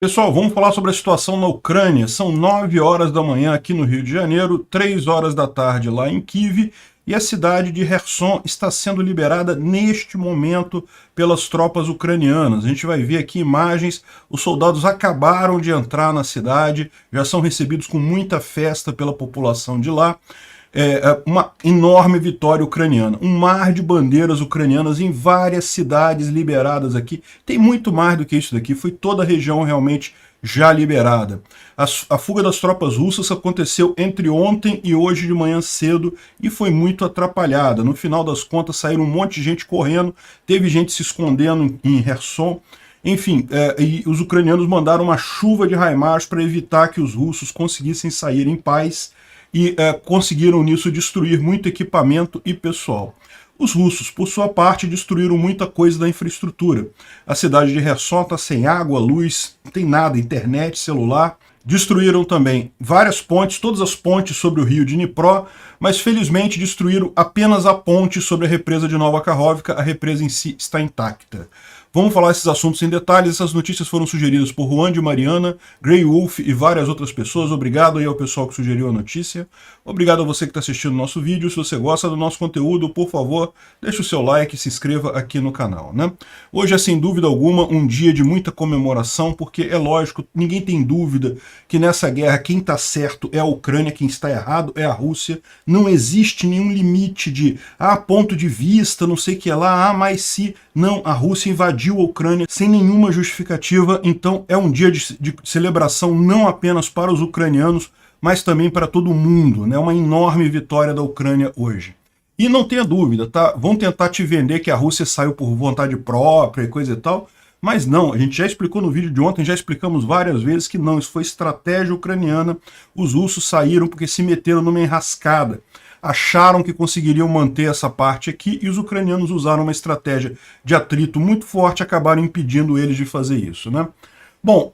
Pessoal, vamos falar sobre a situação na Ucrânia. São 9 horas da manhã aqui no Rio de Janeiro, 3 horas da tarde lá em Kiev, e a cidade de Kherson está sendo liberada neste momento pelas tropas ucranianas. A gente vai ver aqui imagens, os soldados acabaram de entrar na cidade, já são recebidos com muita festa pela população de lá. Uma enorme vitória ucraniana, um mar de bandeiras ucranianas em várias cidades liberadas aqui. Tem muito mais do que isso daqui, foi toda a região realmente já liberada. A fuga das tropas russas aconteceu entre ontem e hoje de manhã cedo e foi muito atrapalhada. No final das contas saíram um monte de gente correndo, teve gente se escondendo em Kherson. Enfim, e os ucranianos mandaram uma chuva de HIMARS para evitar que os russos conseguissem sair em paz e conseguiram nisso destruir muito equipamento e pessoal. Os russos, por sua parte, destruíram muita coisa da infraestrutura. A cidade de Kherson está sem água, luz, não tem nada, internet, celular. Destruíram também várias pontes, todas as pontes sobre o rio de Dnipro, mas felizmente destruíram apenas a ponte sobre a represa de Nova Kakhovka, a represa em si está intacta. Vamos falar esses assuntos em detalhes. Essas notícias foram sugeridas por Juan de Mariana, Grey Wolf e várias outras pessoas. Obrigado aí ao pessoal que sugeriu a notícia. Obrigado a você que está assistindo o nosso vídeo. Se você gosta do nosso conteúdo, por favor, deixe o seu like e se inscreva aqui no canal, né? Hoje é sem dúvida alguma um dia de muita comemoração, porque é lógico, ninguém tem dúvida que nessa guerra quem está certo é a Ucrânia, quem está errado é a Rússia. Não existe nenhum limite de ponto de vista, não sei o que lá, mas se... Não, a Rússia invadiu a Ucrânia sem nenhuma justificativa, então é um dia de celebração não apenas para os ucranianos, mas também para todo mundo, né? Uma enorme vitória da Ucrânia hoje. E não tenha dúvida, tá? Vão tentar te vender que a Rússia saiu por vontade própria e coisa e tal, mas não, a gente já explicou no vídeo de ontem, já explicamos várias vezes que não, isso foi estratégia ucraniana, os russos saíram porque se meteram numa enrascada. Acharam que conseguiriam manter essa parte aqui e os ucranianos usaram uma estratégia de atrito muito forte e acabaram impedindo eles de fazer isso, né? Bom,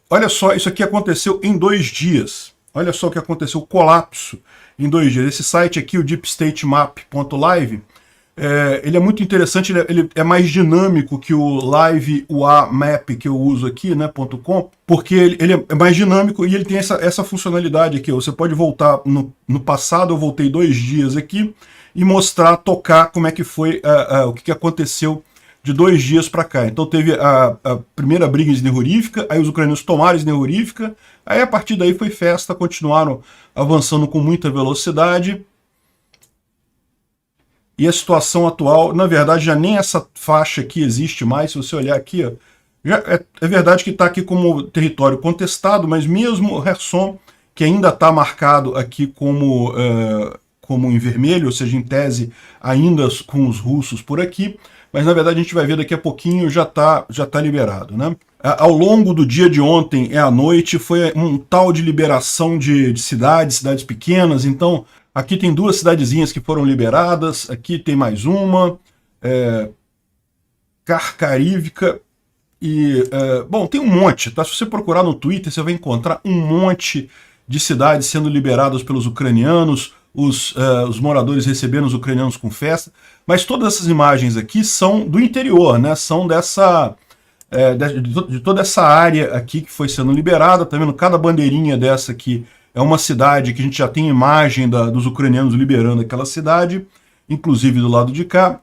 olha só, isso aqui aconteceu em 2 dias. Olha só o que aconteceu, o colapso em 2 dias. Esse site aqui, o deepstatemap.live, ele é muito interessante, ele é mais dinâmico que o Live UA Map que eu uso aqui, né, .com, porque ele é mais dinâmico e ele tem essa funcionalidade aqui. Você pode voltar no passado, eu voltei 2 dias aqui, e mostrar, tocar como é que foi, o que aconteceu de 2 dias para cá. Então teve a primeira briga em Snehurivka, aí os ucranianos tomaram Snehurivka, aí a partir daí foi festa, continuaram avançando com muita velocidade. E a situação atual, na verdade, já nem essa faixa aqui existe mais. Se você olhar aqui, ó, já é verdade que está aqui como território contestado, mas mesmo Kherson, que ainda está marcado aqui como em vermelho, ou seja, em tese, ainda com os russos por aqui, mas na verdade a gente vai ver daqui a pouquinho, já tá liberado, né? Ao longo do dia de ontem e à noite foi um tal de liberação de cidades pequenas. Então aqui tem 2 cidadezinhas que foram liberadas, aqui tem mais uma, Kharkivka, e, bom, tem um monte, tá? Se você procurar no Twitter, você vai encontrar um monte de cidades sendo liberadas pelos ucranianos, os moradores recebendo os ucranianos com festa, mas todas essas imagens aqui são do interior, né? São de toda essa área aqui que foi sendo liberada, tá vendo? Cada bandeirinha dessa aqui é uma cidade que a gente já tem imagem dos ucranianos liberando aquela cidade, inclusive do lado de cá.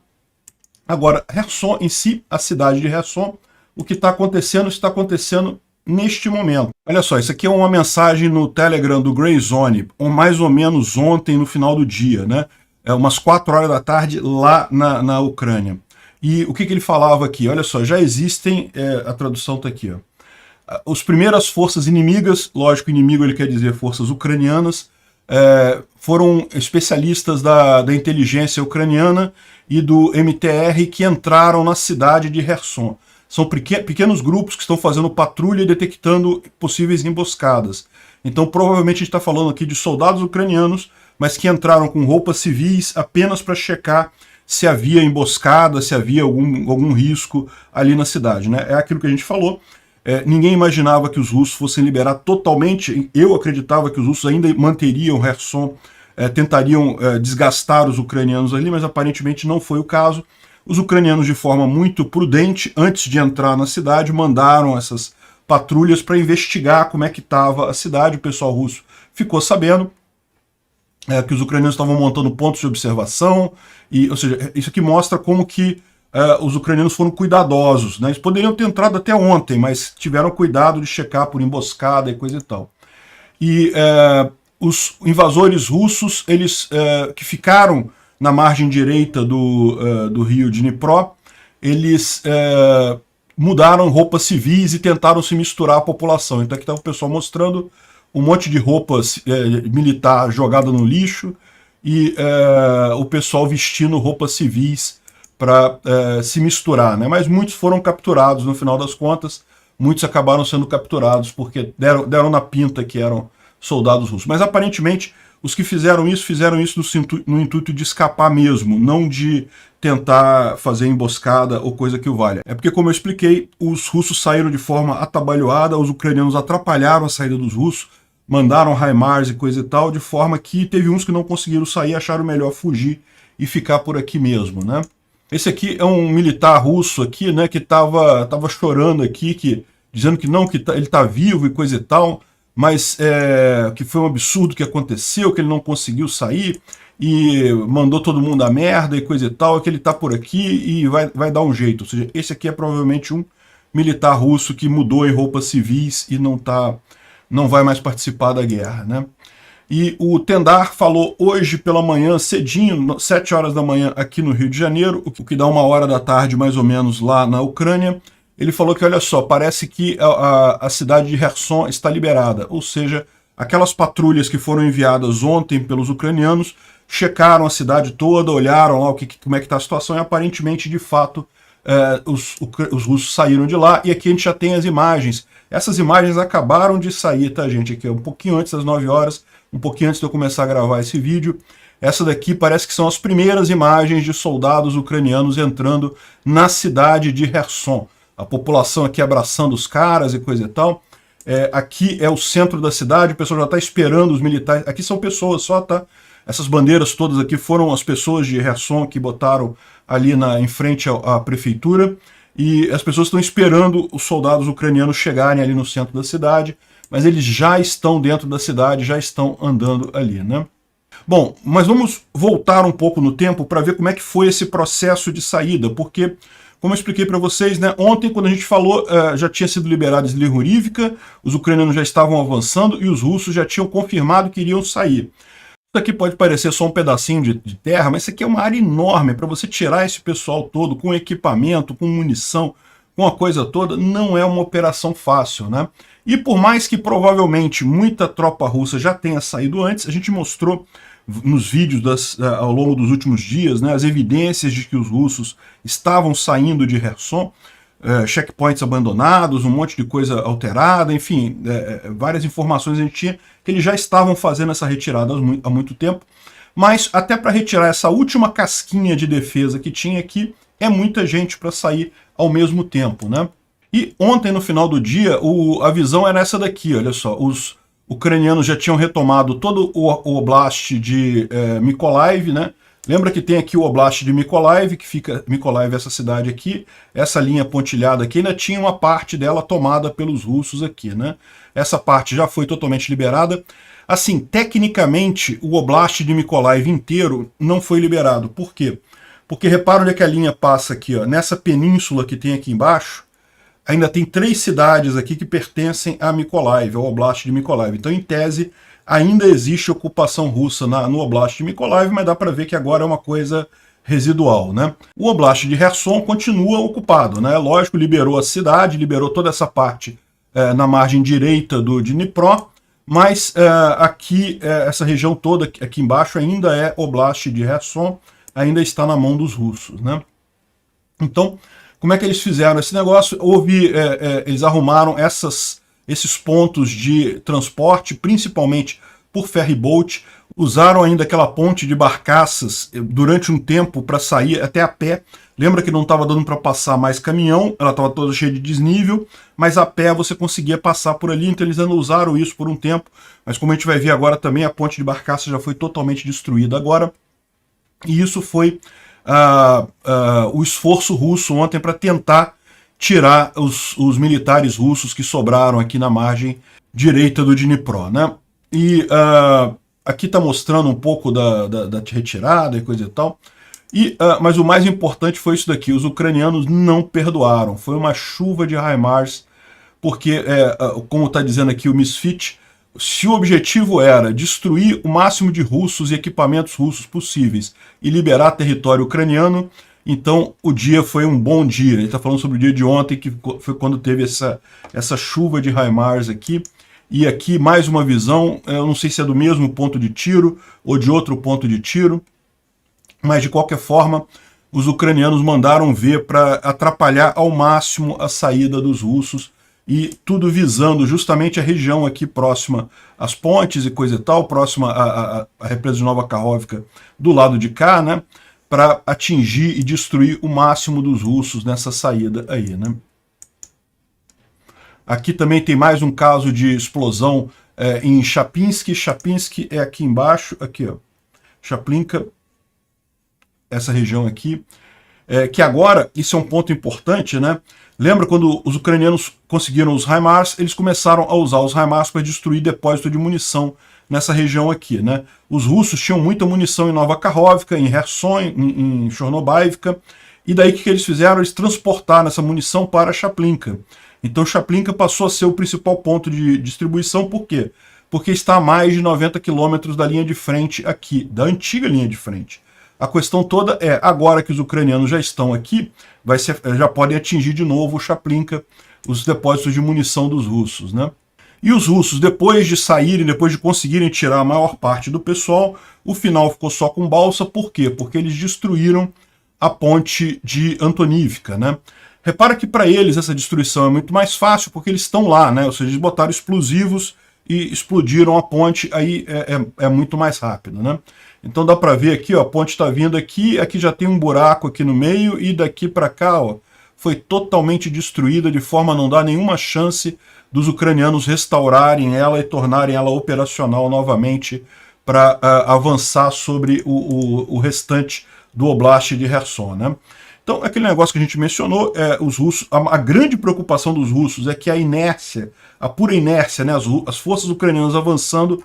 Agora, Kherson em si, a cidade de Kherson, o que está acontecendo neste momento. Olha só, isso aqui é uma mensagem no Telegram do Grey Zone, mais ou menos ontem, no final do dia, né? Umas 4 horas da tarde lá na Ucrânia. E o que ele falava aqui? Olha só, já existem, a tradução está aqui, ó. As primeiras forças inimigas, lógico, inimigo ele quer dizer forças ucranianas, foram especialistas da inteligência ucraniana e do MTR que entraram na cidade de Kherson. São pequenos grupos que estão fazendo patrulha e detectando possíveis emboscadas. Então provavelmente a gente está falando aqui de soldados ucranianos, mas que entraram com roupas civis apenas para checar se havia emboscada, se havia algum risco ali na cidade, né? É aquilo que a gente falou. Ninguém imaginava que os russos fossem liberar totalmente. Eu acreditava que os russos ainda manteriam Kherson, tentariam desgastar os ucranianos ali, mas aparentemente não foi o caso. Os ucranianos, de forma muito prudente, antes de entrar na cidade, mandaram essas patrulhas para investigar como é que estava a cidade. O pessoal russo ficou sabendo que os ucranianos estavam montando pontos de observação, ou seja, isso aqui mostra como que os ucranianos foram cuidadosos, né? Eles poderiam ter entrado até ontem, mas tiveram cuidado de checar por emboscada e coisa e tal. E os invasores russos, eles que ficaram na margem direita do rio Dnipro, eles mudaram roupas civis e tentaram se misturar à população. Então aqui está o pessoal mostrando um monte de roupas militar jogada no lixo e o pessoal vestindo roupas civis para se misturar, né? Mas muitos foram capturados no final das contas, muitos acabaram sendo capturados porque deram na pinta que eram soldados russos. Mas aparentemente os que fizeram isso no intuito de escapar mesmo, não de tentar fazer emboscada ou coisa que o valha. É porque, como eu expliquei, os russos saíram de forma atabalhoada, os ucranianos atrapalharam a saída dos russos, mandaram HIMARS e coisa e tal, de forma que teve uns que não conseguiram sair, acharam melhor fugir e ficar por aqui mesmo, né? Esse aqui é um militar russo aqui, né, que tava chorando aqui, dizendo que não, ele tá vivo e coisa e tal, mas que foi um absurdo que aconteceu, que ele não conseguiu sair e mandou todo mundo a merda e coisa e tal, que ele tá por aqui e vai dar um jeito. Ou seja, esse aqui é provavelmente um militar russo que mudou em roupas civis e não vai mais participar da guerra, né? E o Tendar falou hoje pela manhã, cedinho, 7 horas da manhã aqui no Rio de Janeiro, o que dá 1h da tarde mais ou menos lá na Ucrânia. Ele falou que, olha só, parece que a cidade de Kherson está liberada, ou seja, aquelas patrulhas que foram enviadas ontem pelos ucranianos checaram a cidade toda, olharam lá como é que está a situação e aparentemente, de fato, os russos saíram de lá. E aqui a gente já tem as imagens. Essas imagens acabaram de sair, tá, gente? Aqui um pouquinho antes das 9 horas, um pouquinho antes de eu começar a gravar esse vídeo. Essa daqui parece que são as primeiras imagens de soldados ucranianos entrando na cidade de Kherson. A população aqui abraçando os caras e coisa e tal. Aqui é o centro da cidade, o pessoal já está esperando os militares. Aqui são pessoas só, tá? Essas bandeiras todas aqui foram as pessoas de Kherson que botaram ali em frente à prefeitura. E as pessoas estão esperando os soldados ucranianos chegarem ali no centro da cidade, mas eles já estão dentro da cidade, já estão andando ali, né? Bom, mas vamos voltar um pouco no tempo para ver como é que foi esse processo de saída, porque, como eu expliquei para vocês, né, ontem, quando a gente falou, já tinha sido liberada Slyhurivka, os ucranianos já estavam avançando e os russos já tinham confirmado que iriam sair. Isso aqui pode parecer só um pedacinho de terra, mas isso aqui é uma área enorme. Para você tirar esse pessoal todo com equipamento, com munição, com a coisa toda, não é uma operação fácil, né? E por mais que provavelmente muita tropa russa já tenha saído antes, a gente mostrou nos vídeos ao longo dos últimos dias, né, as evidências de que os russos estavam saindo de Kherson, checkpoints abandonados, um monte de coisa alterada, enfim, várias informações a gente tinha que eles já estavam fazendo essa retirada há muito tempo, mas até para retirar essa última casquinha de defesa que tinha aqui, é muita gente para sair ao mesmo tempo, né? E ontem, no final do dia, a visão era essa daqui, olha só, os ucranianos já tinham retomado todo o oblast de Mykolaiv, né? Lembra que tem aqui o Oblast de Mykolaiv, que fica... Mykolaiv é essa cidade aqui, essa linha pontilhada aqui, ainda tinha uma parte dela tomada pelos russos aqui, né? Essa parte já foi totalmente liberada. Assim, tecnicamente, o Oblast de Mykolaiv inteiro não foi liberado. Por quê? Porque repara onde é que a linha passa aqui, ó, nessa península que tem aqui embaixo, ainda tem 3 cidades aqui que pertencem a Mykolaiv, ao Oblast de Mykolaiv. Então, em tese, ainda existe ocupação russa no Oblast de Mykolaiv, mas dá para ver que agora é uma coisa residual, né? O Oblast de Kherson continua ocupado, né? Lógico, liberou a cidade, liberou toda essa parte na margem direita do Dnipro, mas aqui, essa região toda aqui embaixo ainda é Oblast de Kherson, ainda está na mão dos russos, né? Então, como é que eles fizeram esse negócio? Eles arrumaram esses pontos de transporte, principalmente por ferryboat, usaram ainda aquela ponte de barcaças durante um tempo para sair até a pé. Lembra que não estava dando para passar mais caminhão, ela estava toda cheia de desnível, mas a pé você conseguia passar por ali, então eles ainda usaram isso por um tempo, mas como a gente vai ver agora também, a ponte de barcaças já foi totalmente destruída agora, e isso foi o esforço russo ontem para tentar tirar os militares russos que sobraram aqui na margem direita do Dnipro, né? E aqui está mostrando um pouco da retirada e coisa e tal. Mas o mais importante foi isso daqui: os ucranianos não perdoaram. Foi uma chuva de HIMARS, porque, como está dizendo aqui o Misfit, se o objetivo era destruir o máximo de russos e equipamentos russos possíveis e liberar território ucraniano, então o dia foi um bom dia. Ele está falando sobre o dia de ontem, que foi quando teve essa chuva de HIMARS aqui. E aqui mais uma visão, eu não sei se é do mesmo ponto de tiro ou de outro ponto de tiro, mas de qualquer forma os ucranianos mandaram ver para atrapalhar ao máximo a saída dos russos, e tudo visando justamente a região aqui próxima às pontes e coisa e tal, próxima à represa de Nova Kakhovka do lado de cá, né, para atingir e destruir o máximo dos russos nessa saída aí, né. Aqui também tem mais um caso de explosão em Chapinsk. Chapinsk é aqui embaixo, aqui ó, Chaplinka, essa região aqui, que agora, isso é um ponto importante, né? Lembra quando os ucranianos conseguiram os HIMARS, eles começaram a usar os HIMARS para destruir depósito de munição nessa região aqui, né? Os russos tinham muita munição em Nova Kakhovka, em Kherson, em Chornobaivka, e daí o que eles fizeram? Eles transportaram essa munição para Chaplinka. Então Chaplinka passou a ser o principal ponto de distribuição. Por quê? Porque está a mais de 90 quilômetros da linha de frente aqui, da antiga linha de frente. A questão toda é, agora que os ucranianos já estão aqui, já podem atingir de novo o Chaplinka, os depósitos de munição dos russos, né? E os russos, depois de saírem, depois de conseguirem tirar a maior parte do pessoal, o final ficou só com balsa. Por quê? Porque eles destruíram a ponte de Antonivka, né? Repara que para eles essa destruição é muito mais fácil, porque eles estão lá, né? Ou seja, eles botaram explosivos e explodiram a ponte, aí é muito mais rápido, né? Então dá para ver aqui, ó, a ponte está vindo aqui, aqui já tem um buraco aqui no meio, e daqui para cá, ó, foi totalmente destruída, de forma a não dar nenhuma chance dos ucranianos restaurarem ela e tornarem ela operacional novamente para avançar sobre o restante do Oblast de Kherson, né? Então, aquele negócio que a gente mencionou, os russos, a grande preocupação dos russos é que a inércia, a pura inércia, né, as forças ucranianas avançando,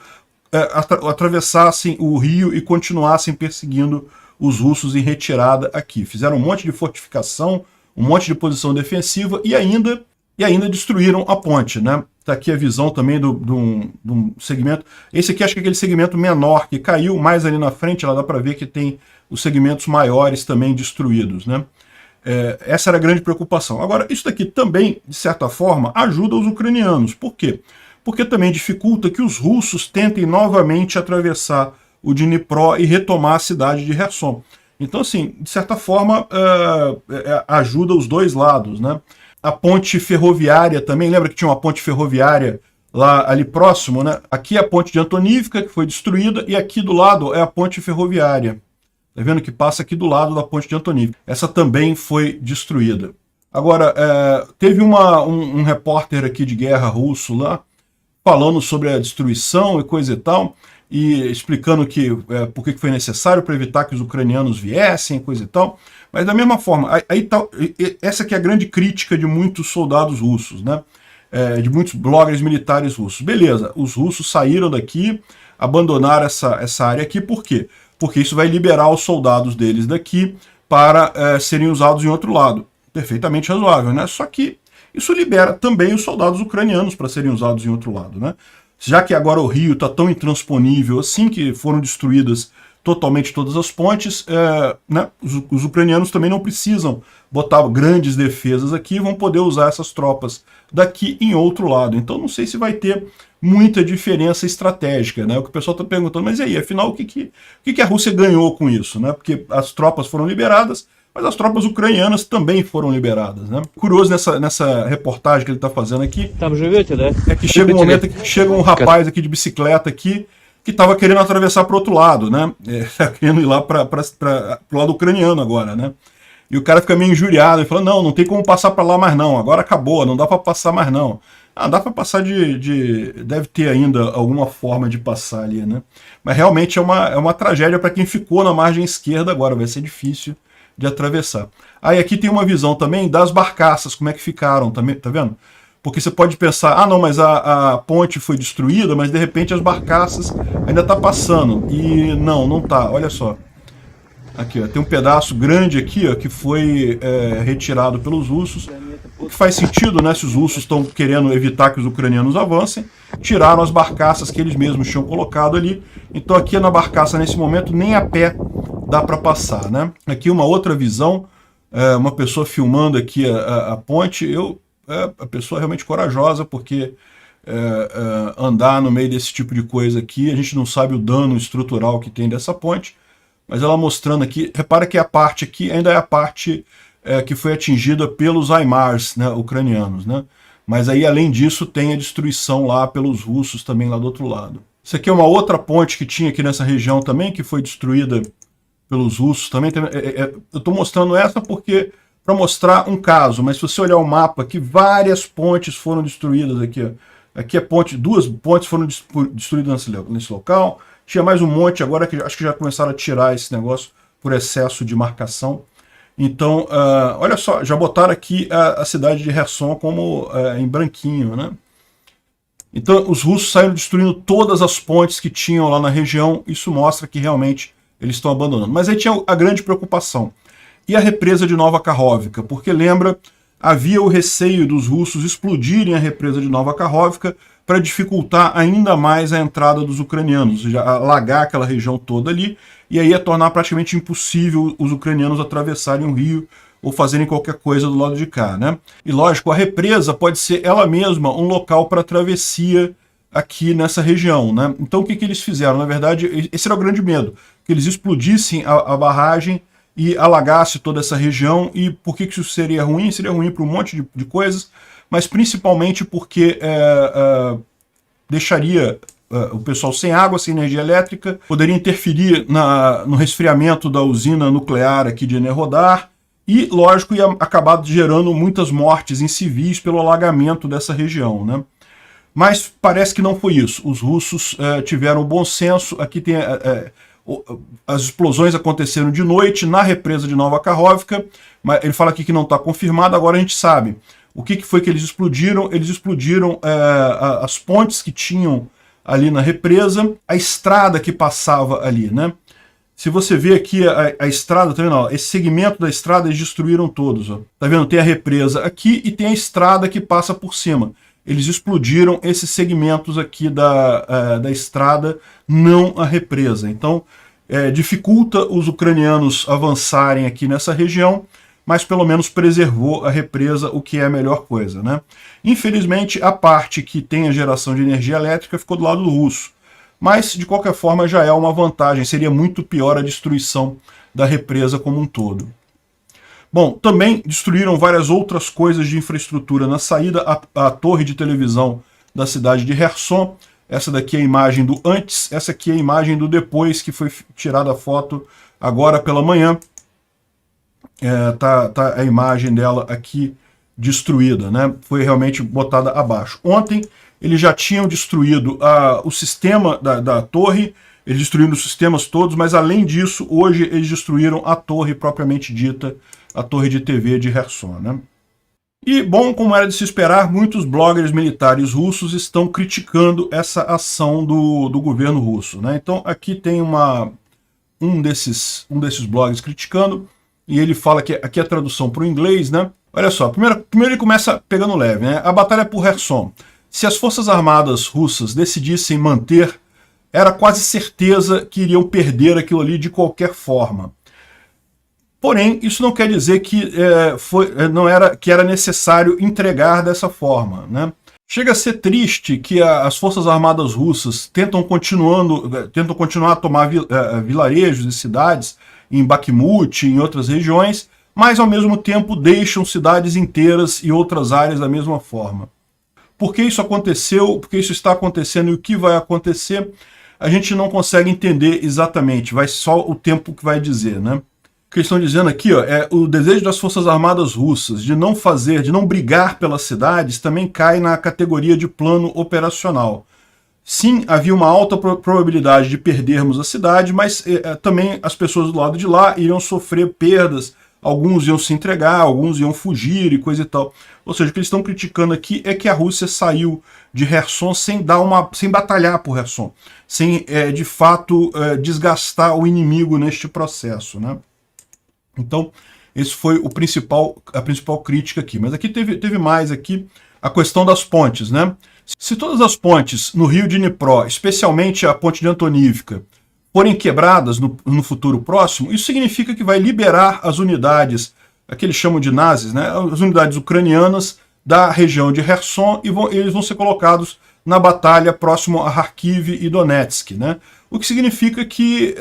atravessassem o rio e continuassem perseguindo os russos em retirada aqui. Fizeram um monte de fortificação, um monte de posição defensiva e ainda destruíram a ponte, né? Está aqui a visão também de um segmento. Esse aqui acho que é aquele segmento menor que caiu, mais ali na frente, lá dá para ver que tem os segmentos maiores também destruídos, né? Essa era a grande preocupação. Agora, isso daqui também, de certa forma, ajuda os ucranianos. Por quê? Porque também dificulta que os russos tentem novamente atravessar o Dnipro e retomar a cidade de Kherson. Então, assim, de certa forma, ajuda os dois lados, né? A ponte ferroviária também, lembra que tinha uma ponte ferroviária ali próximo, né? Aqui é a ponte de Antonivka, que foi destruída, e aqui do lado é a ponte ferroviária. Tá vendo que passa aqui do lado da ponte de Antonivka. Essa também foi destruída. Agora, teve um repórter aqui de guerra russo lá, falando sobre a destruição e coisa e tal, e explicando por que foi necessário para evitar que os ucranianos viessem, coisa e tal. Mas da mesma forma, essa que é a grande crítica de muitos soldados russos, né? De muitos bloggers militares russos. Beleza, os russos saíram daqui, abandonaram essa área aqui, por quê? Porque isso vai liberar os soldados deles daqui para serem usados em outro lado. Perfeitamente razoável, né? Só que isso libera também os soldados ucranianos para serem usados em outro lado, né? Já que agora o rio está tão intransponível assim, que foram destruídas totalmente todas as pontes, né, os ucranianos também não precisam botar grandes defesas aqui, vão poder usar essas tropas daqui em outro lado. Então não sei se vai ter muita diferença estratégica, né? O que o pessoal está perguntando, mas e aí, afinal, o que a Rússia ganhou com isso, né? Porque as tropas foram liberadas, mas as tropas ucranianas também foram liberadas, né? Curioso nessa reportagem que ele está fazendo aqui, é que chega um momento que chega um rapaz aqui de bicicleta aqui, que estava querendo atravessar para o outro lado, né? Querendo ir lá para o lado ucraniano agora, né? E o cara fica meio injuriado, ele fala, não tem como passar para lá mais não, agora acabou, não dá para passar mais não. Dá para passar deve ter ainda alguma forma de passar ali, né? Mas realmente é uma tragédia para quem ficou na margem esquerda agora, vai ser difícil de atravessar. Aí aqui tem uma visão também das barcaças, como é que ficaram, também, tá vendo? Porque você pode pensar, ah não, mas a ponte foi destruída, mas de repente as barcaças ainda tá passando. E não tá, olha só. Aqui, ó, tem um pedaço grande aqui, ó, que foi retirado pelos russos, o que faz sentido, né, se os russos estão querendo evitar que os ucranianos avancem, tiraram as barcaças que eles mesmos tinham colocado ali, então aqui na barcaça nesse momento nem a pé dá para passar, né. Aqui uma outra visão, uma pessoa filmando aqui a ponte, a pessoa é realmente corajosa, porque andar no meio desse tipo de coisa aqui, a gente não sabe o dano estrutural que tem dessa ponte, mas ela mostrando aqui, repara que a parte aqui ainda é a parte que foi atingida pelos HIMARS, né, ucranianos, né? Mas aí, além disso, tem a destruição lá pelos russos também lá do outro lado. Isso aqui é uma outra ponte que tinha aqui nessa região também, que foi destruída pelos russos também. Eu estou mostrando essa porque para mostrar um caso, mas se você olhar o mapa aqui, várias pontes foram destruídas aqui. Ó. Aqui é ponte, 2 pontes foram destruídas nesse local. Tinha mais um monte agora que acho que já começaram a tirar esse negócio por excesso de marcação. Então, olha só, já botaram aqui a cidade de Kherson como em branquinho, né? Então, os russos saíram destruindo todas as pontes que tinham lá na região. Isso mostra que realmente eles estão abandonando. Mas aí tinha a grande preocupação. E a represa de Nova Kakhovka? Porque lembra, havia o receio dos russos explodirem a represa de Nova Kakhovka para dificultar ainda mais a entrada dos ucranianos, ou seja, alagar aquela região toda ali, e aí ia tornar praticamente impossível os ucranianos atravessarem o rio ou fazerem qualquer coisa do lado de cá, né? E lógico, a represa pode ser ela mesma um local para travessia aqui nessa região, né? Então o que eles fizeram? Na verdade, esse era o grande medo, que eles explodissem a barragem e alagasse toda essa região. E por que isso seria ruim? Seria ruim para um monte de coisas, mas principalmente porque deixaria o pessoal sem água, sem energia elétrica, poderia interferir no resfriamento da usina nuclear aqui de Enerhodar, e, lógico, ia acabar gerando muitas mortes em civis pelo alagamento dessa região, né? Mas parece que não foi isso. Os russos tiveram bom senso. Aqui tem as explosões aconteceram de noite na represa de Nova Kakhovka, mas ele fala aqui que não está confirmado, agora a gente sabe. O que foi que eles explodiram? Eles explodiram as pontes que tinham ali na represa, a estrada que passava ali, né? Se você vê aqui a estrada, tá vendo? Ó, esse segmento da estrada eles destruíram todos. Ó. Tá vendo? Tem a represa aqui e tem a estrada que passa por cima. Eles explodiram esses segmentos aqui da estrada, não a represa. Então, dificulta os ucranianos avançarem aqui nessa região, mas pelo menos preservou a represa, o que é a melhor coisa, né? Infelizmente, a parte que tem a geração de energia elétrica ficou do lado do russo. Mas, de qualquer forma, já é uma vantagem. Seria muito pior a destruição da represa como um todo. Bom, também destruíram várias outras coisas de infraestrutura na saída. A torre de televisão da cidade de Kherson. Essa daqui é a imagem do antes. Essa aqui é a imagem do depois, que foi tirada a foto agora pela manhã. Tá a imagem dela aqui destruída, né? Foi realmente botada abaixo. Ontem eles já tinham destruído o sistema da torre, eles destruíram os sistemas todos, mas além disso, hoje eles destruíram a torre propriamente dita, a torre de TV de Kherson, né? E, bom, como era de se esperar, muitos bloggers militares russos estão criticando essa ação do governo russo, né? Então aqui tem um desses blogs criticando, e ele fala que aqui é a tradução para o inglês, né? Olha só, primeiro ele começa pegando leve, né? A batalha por Kherson. Se as forças armadas russas decidissem manter, era quase certeza que iriam perder aquilo ali de qualquer forma. Porém, isso não quer dizer que era necessário entregar dessa forma, né? Chega a ser triste que as forças armadas russas tentam continuar a tomar vilarejos e cidades em Bakhmut, em outras regiões, mas ao mesmo tempo deixam cidades inteiras e outras áreas da mesma forma. Por que isso aconteceu, por que isso está acontecendo e o que vai acontecer, a gente não consegue entender exatamente, vai só o tempo que vai dizer, né? O que eles estão dizendo aqui, ó, é o desejo das forças armadas russas de não brigar pelas cidades, também cai na categoria de plano operacional. Sim, havia uma alta probabilidade de perdermos a cidade, mas também as pessoas do lado de lá iriam sofrer perdas alguns iam se entregar, alguns iam fugir e coisa e tal. Ou seja, o que eles estão criticando aqui é que a Rússia saiu de Kherson sem batalhar por Kherson, sem de fato desgastar o inimigo neste processo, né? Então, esse foi a principal crítica aqui. Mas aqui teve mais aqui a questão das pontes, né? Se todas as pontes no rio de Dnipro, especialmente a ponte de Antonivka, forem quebradas no futuro próximo, isso significa que vai liberar as unidades, que eles chamam de nazis, né? As unidades ucranianas da região de Kherson, e eles vão ser colocados na batalha próximo a Kharkiv e Donetsk, né? O que significa que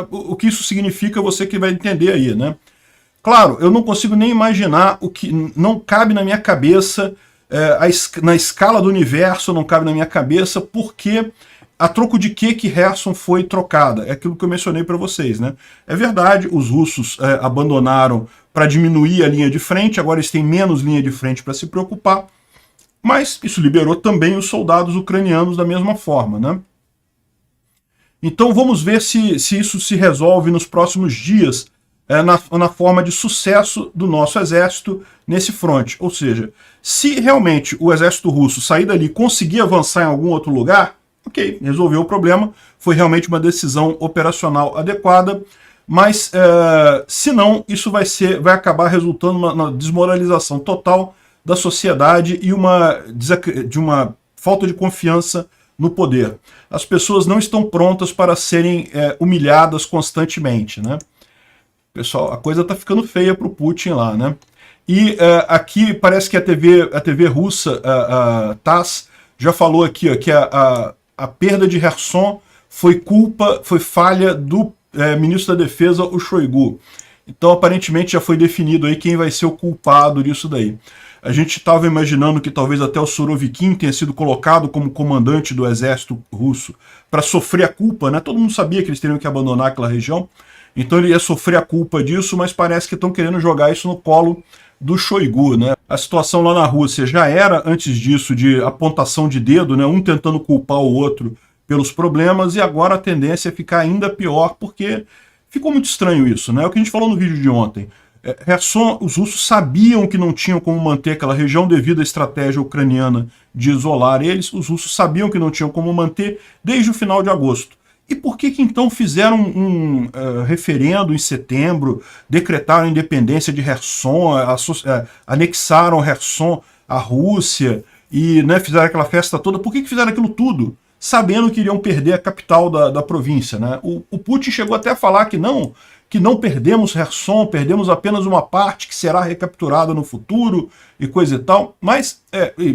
o que isso significa, você que vai entender aí, né? Claro, eu não consigo nem imaginar o que não cabe na minha cabeça, na escala do universo não cabe na minha cabeça, porque a troco de que Kherson foi trocada? É aquilo que eu mencionei para vocês, né? É verdade, os russos abandonaram para diminuir a linha de frente, agora eles têm menos linha de frente para se preocupar, mas isso liberou também os soldados ucranianos da mesma forma, né? Então vamos ver se isso se resolve nos próximos dias, na forma de sucesso do nosso exército nesse fronte. Ou seja, se realmente o exército russo sair dali e conseguir avançar em algum outro lugar, ok, resolveu o problema, foi realmente uma decisão operacional adequada, mas se não, isso vai acabar resultando na desmoralização total da sociedade e de uma falta de confiança no poder. As pessoas não estão prontas para serem humilhadas constantemente, né? Pessoal, a coisa tá ficando feia pro Putin lá, né? E aqui parece que a TV russa, a TASS, já falou aqui ó, que a perda de Kherson foi falha do ministro da Defesa, o Shoigu. Então, aparentemente, já foi definido aí quem vai ser o culpado disso daí. A gente estava imaginando que talvez até o Surovikin tenha sido colocado como comandante do exército russo para sofrer a culpa, né? Todo mundo sabia que eles teriam que abandonar aquela região, então ele ia sofrer a culpa disso, mas parece que estão querendo jogar isso no colo do Shoigu, né? A situação lá na Rússia já era, antes disso, de apontação de dedo, né? Um tentando culpar o outro pelos problemas, e agora a tendência é ficar ainda pior, porque ficou muito estranho isso, né? É o que a gente falou no vídeo de ontem. Kherson, os russos sabiam que não tinham como manter aquela região devido à estratégia ucraniana de isolar eles, os russos sabiam que não tinham como manter desde o final de agosto. E por que então fizeram um referendo em setembro, decretaram a independência de Kherson, anexaram Kherson à Rússia e fizeram aquela festa toda? Por que fizeram aquilo tudo, sabendo que iriam perder a capital da província, né? O Putin chegou até a falar que não perdemos Kherson, perdemos apenas uma parte que será recapturada no futuro e coisa e tal, mas,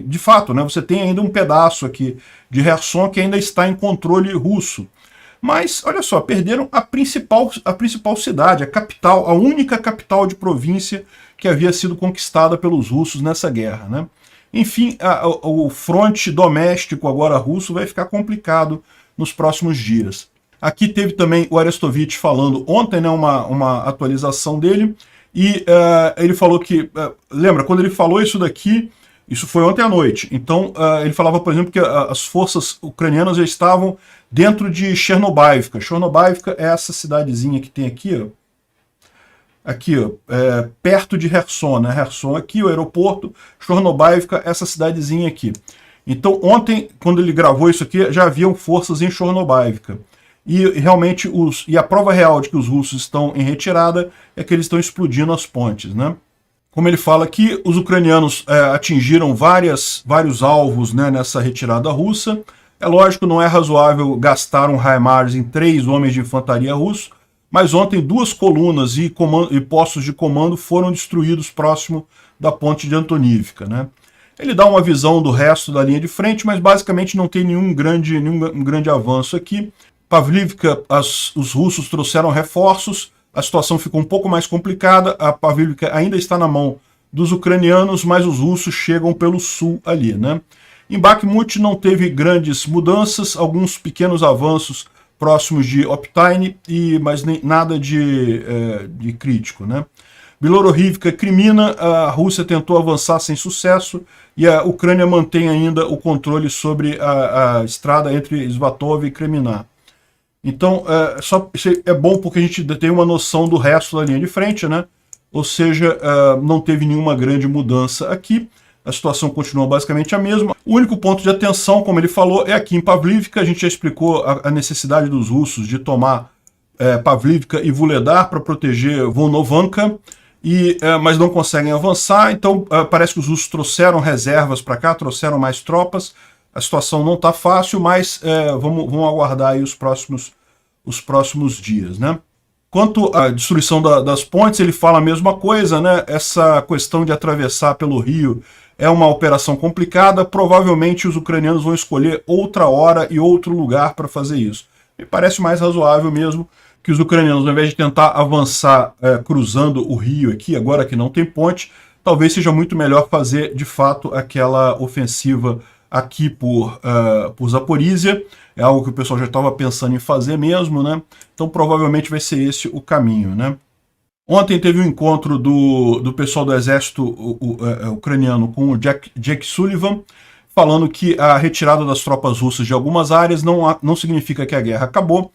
de fato, né, você tem ainda um pedaço aqui de Kherson que ainda está em controle russo. Mas, olha só, perderam a principal cidade, a capital, a única capital de província que havia sido conquistada pelos russos nessa guerra, né? Enfim, o fronte doméstico agora russo vai ficar complicado nos próximos dias. Aqui teve também o Arestovich falando ontem, né, uma atualização dele, e ele falou que, lembra, quando ele falou isso daqui, isso foi ontem à noite, então ele falava, por exemplo, que as forças ucranianas já estavam dentro de Chernobyivka. Chernobyivka é essa cidadezinha que tem aqui, ó. Aqui, ó, perto de Kherson, né? Kherson aqui, o aeroporto, Chernobyivka, essa cidadezinha aqui. Então, ontem, quando ele gravou isso aqui, já haviam forças em Chernobyivka. E realmente, a prova real de que os russos estão em retirada é que eles estão explodindo as pontes, né? Como ele fala aqui, os ucranianos atingiram vários alvos, né, nessa retirada russa. É lógico, não é razoável gastar um HIMARS em 3 homens de infantaria russos, mas ontem 2 colunas e postos de comando foram destruídos próximo da ponte de Antonivka, né? Ele dá uma visão do resto da linha de frente, mas basicamente não tem nenhum grande avanço aqui. Pavlivka, os russos trouxeram reforços, a situação ficou um pouco mais complicada, a Pavlivka ainda está na mão dos ucranianos, mas os russos chegam pelo sul ali, né? Em Bakhmut não teve grandes mudanças, alguns pequenos avanços próximos de Optine, mas nada de crítico, né? Bilororivka, Crimina, a Rússia tentou avançar sem sucesso e a Ucrânia mantém ainda o controle sobre a estrada entre Svatov e Kremina. Então, isso é bom porque a gente tem uma noção do resto da linha de frente, né? ou seja, não teve nenhuma grande mudança aqui. A situação continua basicamente a mesma. O único ponto de atenção, como ele falou, é aqui em Pavlivka. A gente já explicou a necessidade dos russos de tomar Pavlivka e Vuhledar para proteger Volnovanka, mas não conseguem avançar. Então parece que os russos trouxeram reservas para cá, trouxeram mais tropas. A situação não está fácil, mas vamos aguardar aí os próximos dias, né? Quanto à destruição das pontes, ele fala a mesma coisa, né? Essa questão de atravessar pelo rio é uma operação complicada. Provavelmente os ucranianos vão escolher outra hora e outro lugar para fazer isso. Me parece mais razoável mesmo que os ucranianos, ao invés de tentar avançar cruzando o rio aqui, agora que não tem ponte, talvez seja muito melhor fazer, de fato, aquela ofensiva aqui por Zaporizhia. É algo que o pessoal já estava pensando em fazer mesmo, né? Então provavelmente vai ser esse o caminho, né? Ontem teve um encontro do pessoal do exército ucraniano com o Jack Sullivan, falando que a retirada das tropas russas de algumas áreas não significa que a guerra acabou.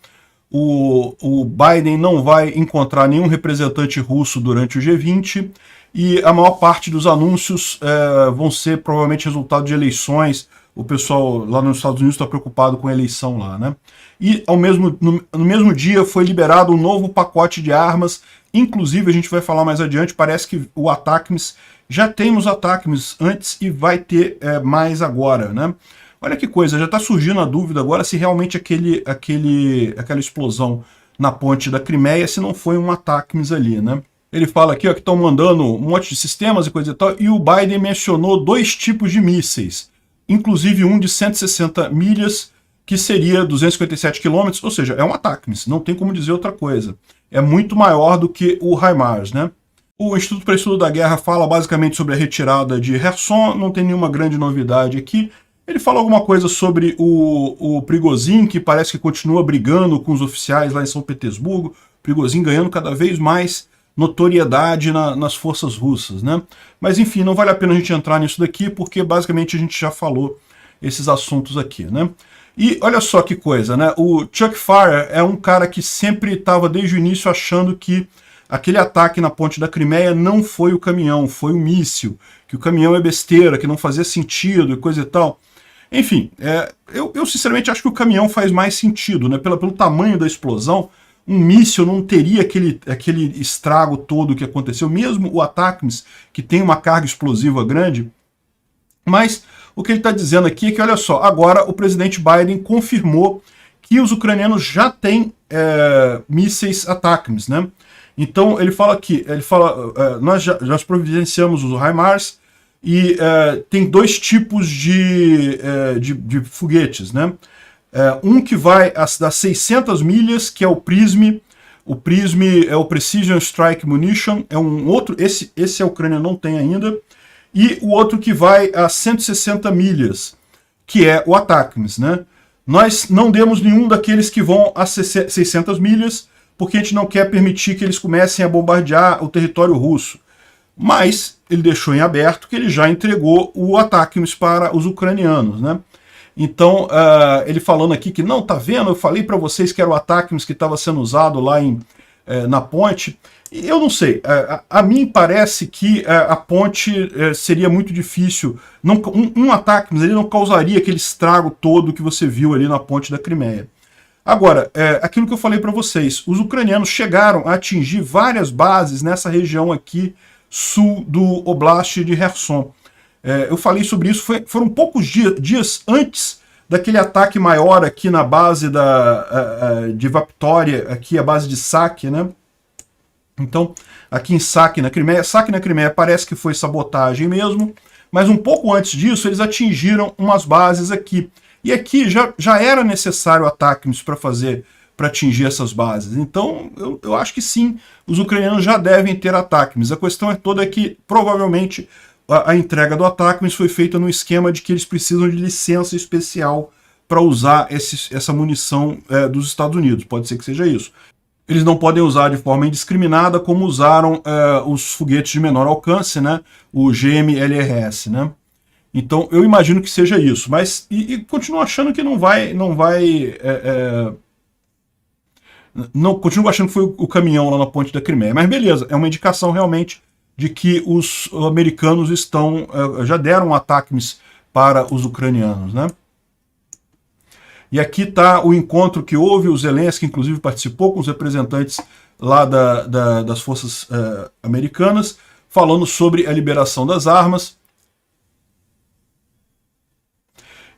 O Biden não vai encontrar nenhum representante russo durante o G20, e a maior parte dos anúncios vão ser provavelmente resultado de eleições. O pessoal lá nos Estados Unidos está preocupado com a eleição lá, né? E no mesmo dia foi liberado um novo pacote de armas. Inclusive, a gente vai falar mais adiante, parece que o ATACMS, já temos ATACMS antes e vai ter mais agora, né? Olha que coisa, já está surgindo a dúvida agora se realmente aquela explosão na ponte da Crimeia, se não foi um ATACMS ali, né? Ele fala aqui ó, que estão mandando um monte de sistemas e coisa e tal, e o Biden mencionou 2 tipos de mísseis, inclusive um de 160 milhas, que seria 257 quilômetros, ou seja, é um ATACMS, não tem como dizer outra coisa. É muito maior do que o HIMARS, né? O Instituto para Estudo da Guerra fala basicamente sobre a retirada de Kherson, não tem nenhuma grande novidade aqui. Ele fala alguma coisa sobre o Prigozhin, que parece que continua brigando com os oficiais lá em São Petersburgo. Prigozhin ganhando cada vez mais notoriedade nas forças russas, né? Mas enfim, não vale a pena a gente entrar nisso daqui, porque basicamente a gente já falou esses assuntos aqui, né? E olha só que coisa, né? O Chuck Farrer é um cara que sempre estava desde o início achando que aquele ataque na ponte da Crimeia não foi o caminhão, foi o míssil, que o caminhão é besteira, que não fazia sentido e coisa e tal. Enfim, eu sinceramente acho que o caminhão faz mais sentido, né? Pelo tamanho da explosão, um míssil não teria aquele estrago todo que aconteceu, mesmo o ATACMS, que tem uma carga explosiva grande. Mas o que ele está dizendo aqui é que, olha só, agora o presidente Biden confirmou que os ucranianos já têm mísseis ATACMS, né? Então ele fala aqui, nós já providenciamos os HIMARS, e tem 2 tipos de foguetes, né? Um que vai das 600 milhas, que é o PrISM. O PrISM é o Precision Strike Munition, é um outro, esse a Ucrânia não tem ainda. E o outro que vai a 160 milhas, que é o ATACMS, né? Nós não demos nenhum daqueles que vão a 600 milhas, porque a gente não quer permitir que eles comecem a bombardear o território russo. Mas ele deixou em aberto que ele já entregou o ATACMS para os ucranianos, né? Então, ele falando aqui que, não, tá vendo, eu falei para vocês que era o ATACMS que estava sendo usado lá na ponte. E eu não sei, a mim parece que a ponte seria muito difícil. Um ATACMS ele não causaria aquele estrago todo que você viu ali na ponte da Crimeia. Agora, aquilo que eu falei para vocês, os ucranianos chegaram a atingir várias bases nessa região aqui, sul do Oblast de Kherson. Eu falei sobre isso, foram poucos dias antes daquele ataque maior aqui na base de Vaptoria, aqui a base de Saki, né? Então, aqui em Saki na Crimeia parece que foi sabotagem mesmo, mas um pouco antes disso eles atingiram umas bases aqui. E aqui já era necessário ATACMS para atingir essas bases. Então, eu acho que sim, os ucranianos já devem ter ATACMS. A questão é toda que, provavelmente, a entrega do ATACMS foi feita no esquema de que eles precisam de licença especial para usar essa munição dos Estados Unidos. Pode ser que seja isso. Eles não podem usar de forma indiscriminada, como usaram os foguetes de menor alcance, né? O GMLRS, né? Então, eu imagino que seja isso. Mas, e continuo achando que não vai Não, continuo achando que foi o caminhão lá na ponte da Crimeia. Mas beleza, é uma indicação realmente de que os americanos já deram ataques para os ucranianos, né? E aqui está o encontro que houve, o Zelensky inclusive participou com os representantes lá das forças americanas, falando sobre a liberação das armas.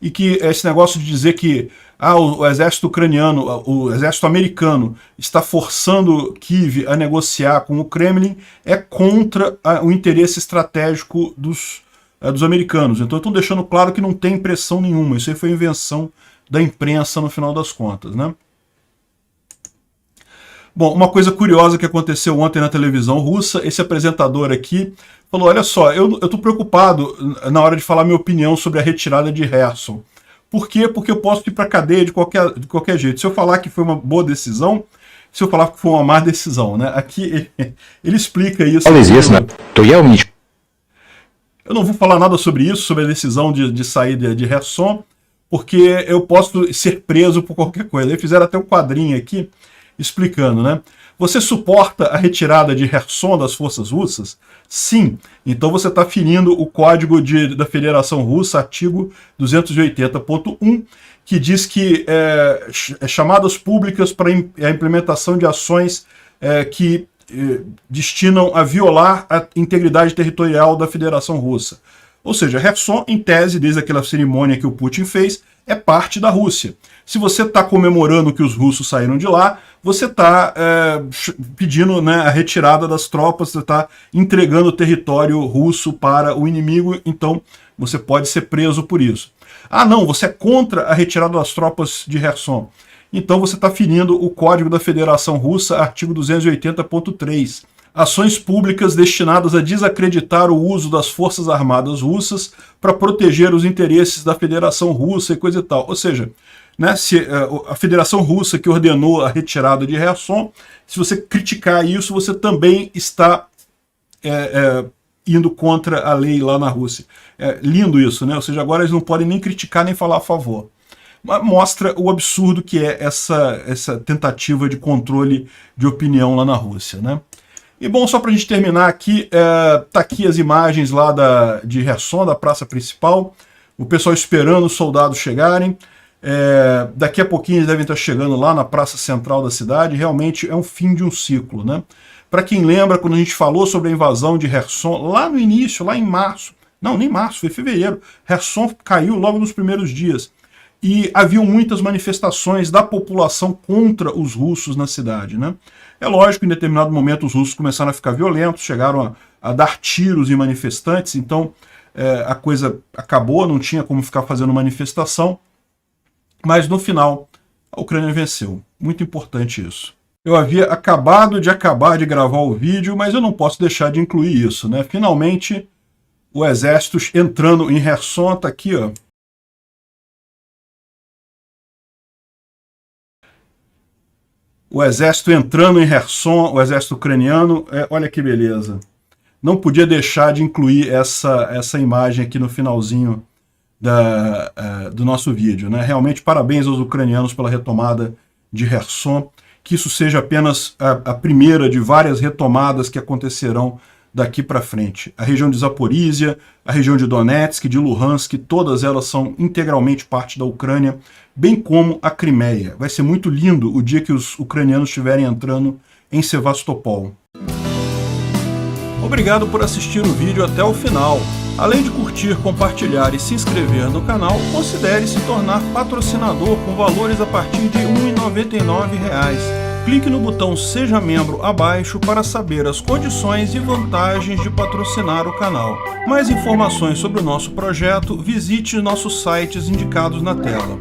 E que esse negócio de dizer que o exército ucraniano, o exército americano está forçando Kiev a negociar com o Kremlin é contra o interesse estratégico dos americanos. Então estão deixando claro que não tem pressão nenhuma, isso aí foi invenção da imprensa no final das contas, né? Bom, uma coisa curiosa que aconteceu ontem na televisão russa, esse apresentador aqui falou, olha só, eu estou preocupado na hora de falar minha opinião sobre a retirada de Kherson. Por quê? Porque eu posso ir para a cadeia de qualquer jeito. Se eu falar que foi uma boa decisão, se eu falar que foi uma má decisão, né? Aqui ele explica isso. Eu não vou falar nada sobre isso, sobre a decisão de sair de Kherson, porque eu posso ser preso por qualquer coisa. Eles fizeram até um quadrinho aqui, explicando, né? Você suporta a retirada de Kherson das forças russas? Sim. Então você está ferindo o código da Federação Russa, artigo 280.1, que diz que chamadas públicas para a implementação de ações que destinam a violar a integridade territorial da Federação Russa. Ou seja, Kherson, em tese, desde aquela cerimônia que o Putin fez, é parte da Rússia. Se você está comemorando que os russos saíram de lá, você está pedindo, né, a retirada das tropas, você está entregando o território russo para o inimigo, então você pode ser preso por isso. Ah, não, você é contra a retirada das tropas de Kherson. Então você está ferindo o Código da Federação Russa, artigo 280.3. Ações públicas destinadas a desacreditar o uso das Forças Armadas russas para proteger os interesses da Federação Russa e coisa e tal. Ou seja, né, se a Federação Russa que ordenou a retirada de Kherson, se você criticar isso, você também está indo contra a lei lá na Rússia. É lindo isso, né? Ou seja, agora eles não podem nem criticar nem falar a favor. Mas mostra o absurdo que é essa tentativa de controle de opinião lá na Rússia, né? E bom, só para a gente terminar aqui, tá aqui as imagens lá de Kherson, da praça principal, o pessoal esperando os soldados chegarem. Daqui a pouquinho eles devem estar chegando lá na praça central da cidade. Realmente é um fim de um ciclo, né? Para quem lembra, quando a gente falou sobre a invasão de Kherson, lá no início, lá em março, não, nem março, foi fevereiro, Kherson caiu logo nos primeiros dias. E haviam muitas manifestações da população contra os russos na cidade, né? É lógico que em determinado momento os russos começaram a ficar violentos, chegaram a dar tiros em manifestantes, então a coisa acabou, não tinha como ficar fazendo manifestação, mas no final a Ucrânia venceu. Muito importante isso. Eu havia acabado de gravar o vídeo, mas eu não posso deixar de incluir isso, né? Finalmente o exército entrando em Kherson, tá aqui, ó. O exército entrando em Kherson, o exército ucraniano, olha que beleza. Não podia deixar de incluir essa imagem aqui no finalzinho do nosso vídeo, né? Realmente parabéns aos ucranianos pela retomada de Kherson, que isso seja apenas a primeira de várias retomadas que acontecerão daqui para frente. A região de Zaporizhia, a região de Donetsk, de Luhansk, todas elas são integralmente parte da Ucrânia, bem como a Crimeia. Vai ser muito lindo o dia que os ucranianos estiverem entrando em Sevastopol. Obrigado por assistir o vídeo até o final. Além de curtir, compartilhar e se inscrever no canal, considere se tornar patrocinador com valores a partir de R$ 1,99. Clique no botão Seja Membro abaixo para saber as condições e vantagens de patrocinar o canal. Mais informações sobre o nosso projeto, visite nossos sites indicados na tela.